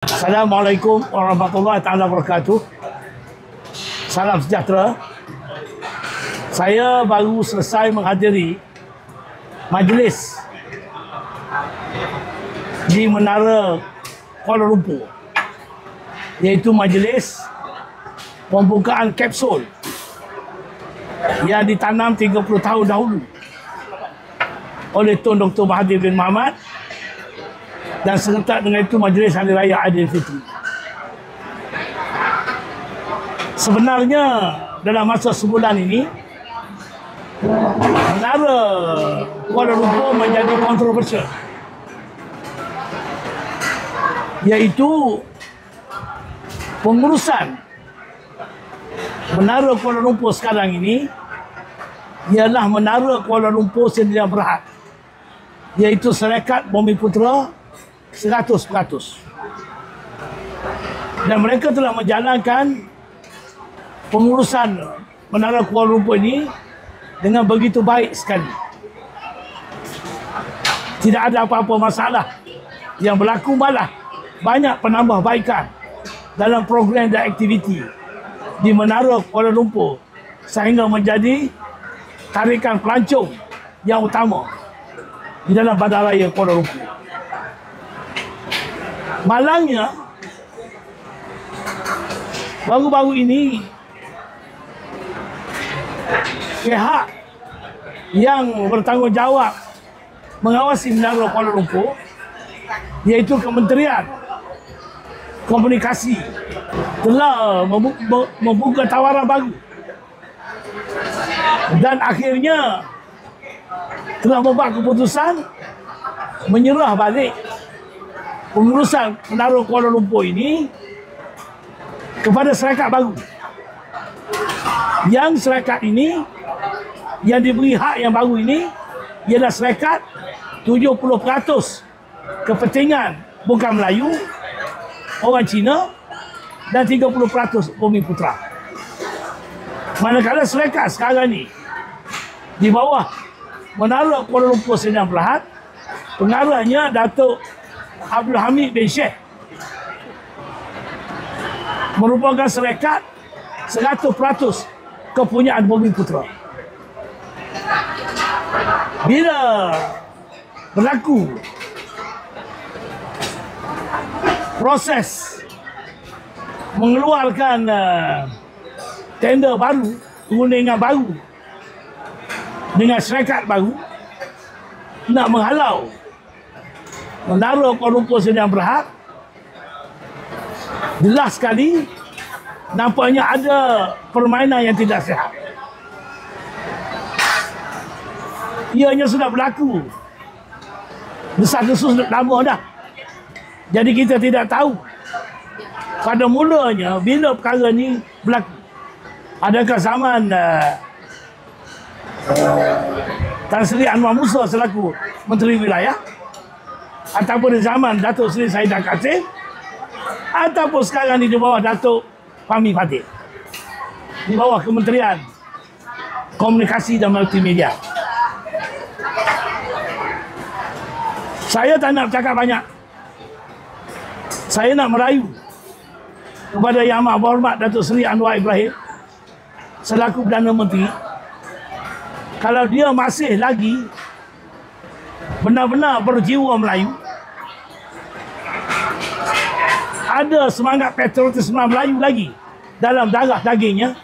Assalamualaikum warahmatullahi taala wabarakatuh. Salam sejahtera. Saya baru selesai menghadiri majlis di Menara Kuala Lumpur, iaitu majlis pembukaan kapsul yang ditanam 30 tahun dahulu oleh Tun Dr. Mahathir bin Mohamad, dan serentak dengan itu majlis Hari Raya Aidilfitri. Sebenarnya dalam masa sebulan ini Menara Kuala Lumpur menjadi kontroversial, iaitu pengurusan Menara Kuala Lumpur sekarang ini ialah Menara Kuala Lumpur Sdn Bhd, iaitu Syarikat Bumiputera 100%. Dan mereka telah menjalankan pengurusan Menara Kuala Lumpur ini dengan begitu baik sekali. Tidak ada apa-apa masalah yang berlaku, malah banyak penambahbaikan dalam program dan aktiviti di Menara Kuala Lumpur sehingga menjadi tarikan pelancong yang utama di dalam Bandaraya Kuala Lumpur. Malangnya, baru-baru ini pihak yang bertanggungjawab mengawasi Menara Kuala Lumpur, iaitu Kementerian Komunikasi, telah membuka tawaran baru dan akhirnya telah membuat keputusan menyerah balik pengurusan Menara Kuala Lumpur ini kepada syarikat baru. Yang syarikat ini, yang diberi hak yang baru ini, ialah syarikat 70% kepentingan bukan Melayu, orang Cina, dan 30% Bumiputera. Manakala syarikat sekarang ni di bawah Menara Kuala Lumpur Sdn Bhd, pengarahnya Datuk Abdul Hamid bin Sheikh, merupakan syarikat 100% kepunyaan Bumiputera. Bila berlaku proses mengeluarkan tender baru, perundingan baru dengan syarikat baru nak menghalau Menara Kuala Lumpur Sdn Bhd, jelas sekali nampaknya ada permainan yang tidak sihat. Ianya sudah berlaku desas-desus lama dah. Jadi kita tidak tahu pada mulanya bila perkara ni berlaku. Adakah zaman Tan Sri Anwar Musa selaku Menteri Wilayah, ataupun di zaman Datuk Seri Saidah Kasim, ataupun sekarang di bawah Datuk Fahmi Fatih, di bawah Kementerian Komunikasi dan Multimedia. Saya tak nak bercakap banyak. Saya nak merayu kepada Yang Amat Berhormat Datuk Seri Anwar Ibrahim selaku Perdana Menteri, kalau dia masih lagi benar-benar berjiwa Melayu, ada semangat patriotisme Melayu lagi dalam darah dagingnya,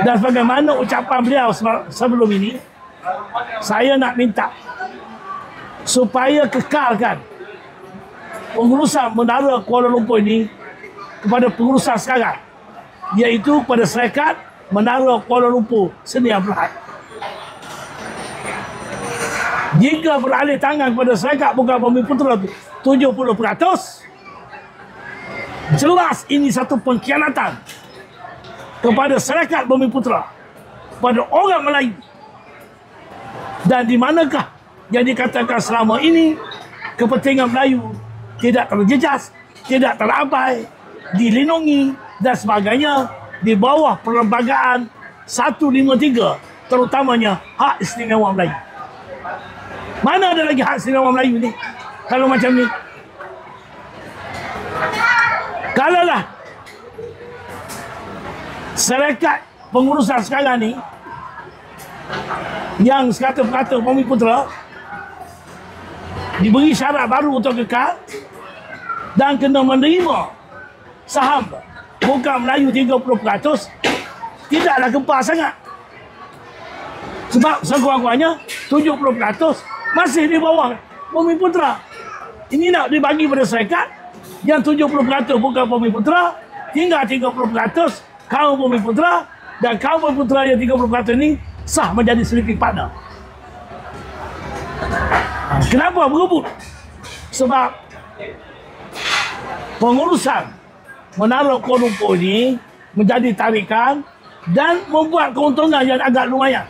dan sebagaimana ucapan beliau sebelum ini, saya nak minta supaya kekalkan pengurusan Menara Kuala Lumpur ini kepada pengurusan sekarang, iaitu kepada syarikat Menara Kuala Lumpur Sdn Bhd. Jika beralih tangan kepada syarikat bukan Bumiputera 70%, jelas ini satu pengkhianatan kepada syarikat Bumiputera, kepada orang Melayu. Dan di manakah yang dikatakan selama ini kepentingan Melayu tidak terjejas, tidak terabai, dilindungi dan sebagainya di bawah perlembagaan 153, terutamanya hak istimewa Melayu. Mana ada lagi hak istimewa Melayu ni kalau macam ni? Kalaulah syarikat pengurusan sekarang ni yang sekata-kata Bumiputera diberi syarat baru untuk kekal dan kena menerima saham bukan Melayu 30%, tidaklah gempar sangat. Sebab sekurang-kurangnya 70% masih di bawah Bumiputera. Ini nak dibagi pada syarikat yang 70% bukan Bumiputera, tinggal 30% kaum Bumiputera, dan kaum Bumiputera yang 30% ini sah menjadi sleeping partner. Kenapa berebut? Sebab pengurusan Menara Kuala Lumpur ini menjadi tarikan dan membuat keuntungan yang agak lumayan.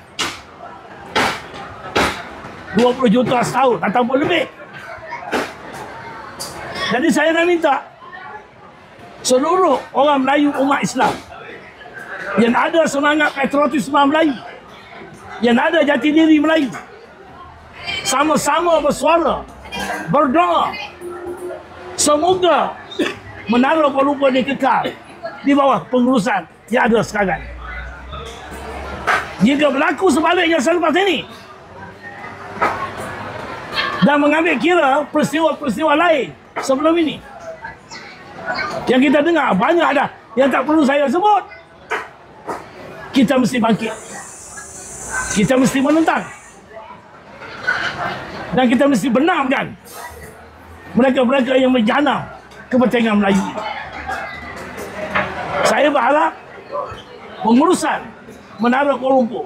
20 juta setahun ataupun lebih. Jadi saya nak minta seluruh orang Melayu umat Islam yang ada semangat patriotisme Melayu, yang ada jati diri Melayu, sama-sama bersuara, berdoa semoga Menara Kuala Lumpur ini kekal di bawah pengurusan yang ada sekarang. Jika berlaku sebaliknya selepas ini dan mengambil kira peristiwa-peristiwa lain sebelum ini yang kita dengar banyak dah, yang tak perlu saya sebut, kita mesti bangkit, kita mesti menentang, dan kita mesti benamkan mereka-mereka yang menjanam kepentingan Melayu. Saya berharap pengurusan Menara Kuala Lumpur,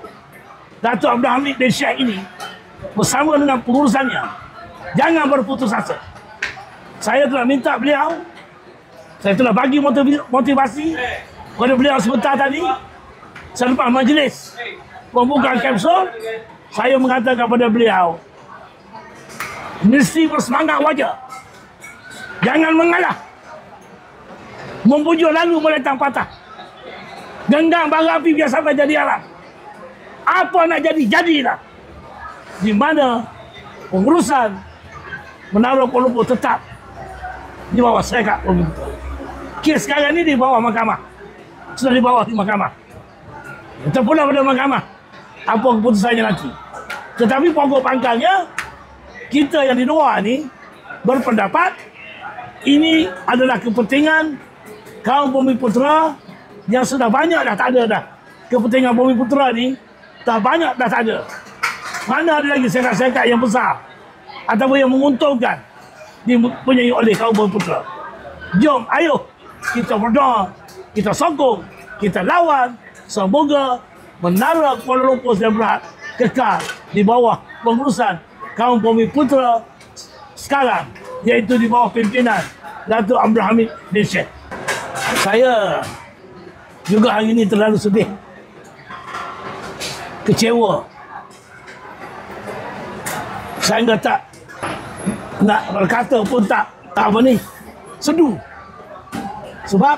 Datuk Abdul Hamid bin Sheikh ini bersama dengan pengurusannya jangan berputus asa. Saya telah minta beliau, saya telah bagi motivasi kepada beliau sebentar tadi selepas majlis pembukaan kapsul. Saya mengatakan kepada beliau mesti bersemangat wajah, jangan mengalah, membujuk lalu meletang patah, genggam bara api biar sampai jadi alam. Apa nak jadi, jadilah. Di mana pengurusan Menara Kuala Lumpur tetap di bawah syarikat Bumiputera. Kes sekarang ini di bawah mahkamah, sudah di bawah di mahkamah, terpulang pada mahkamah apa keputusannya nanti. Tetapi pokok pangkalnya, kita yang di luar ni berpendapat ini adalah kepentingan kaum Bumiputera yang sudah banyak dah tak ada dah. Kepentingan Bumiputera ni dah banyak dah tak ada. Mana ada lagi syarikat-syarikat yang besar ataupun yang menguntungkan dipunyai oleh kaum Bumiputera. Jom, ayo kita berdoa, kita sokong, kita lawan. Semoga Menara Kuala Lumpur Sdn Bhd kekal di bawah pengurusan kaum Bumiputera sekarang, iaitu di bawah pimpinan Datuk Abdul Hamid bin Sheikh. Saya juga hari ini terlalu sedih, kecewa, sehingga tak nak berkata pun tak apa ni, sedu. Sebab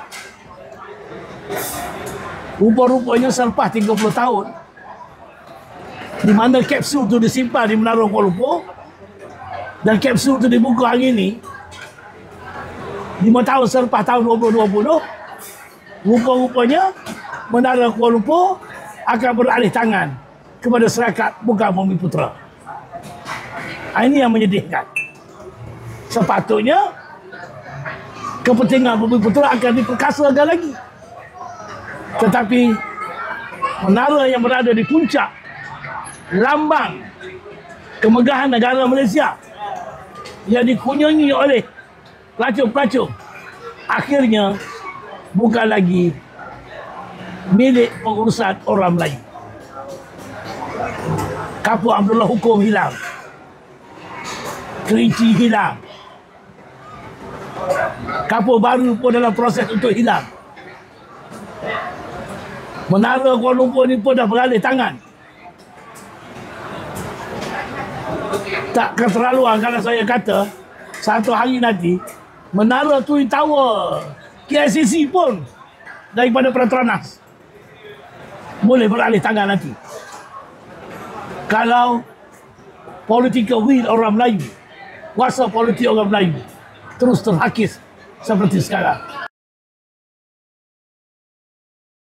rupa-rupanya selepas 30 tahun di mana kapsul tu disimpan di Menara Kuala Lumpur dan kapsul tu dibuka hari ini, 5 tahun selepas tahun 2020, rupa-rupanya Menara Kuala Lumpur akan beralih tangan kepada syarikat bukan Bumiputera. Ini yang menyedihkan. Sepatutnya kepentingan Bumiputera akan diperkasakan lagi. Tetapi menara yang berada di puncak lambang kemegahan negara Malaysia yang dikunjungi oleh pelacur-pelacur akhirnya bukan lagi milik pengurusan orang Melayu. Kapur Abdullah Hukum hilang, Kerinci hilang, kapur baru pun dalam proses untuk hilang. Menara Kuala Lumpur ni pun dah beralih tangan. Tak keterlaluan kalau saya kata satu hari nanti Menara Twin Tower KICC pun daripada Petronas boleh beralih tangan nanti, kalau political will orang Melayu, kuasa politik orang Melayu terus terhakis seperti sekarang.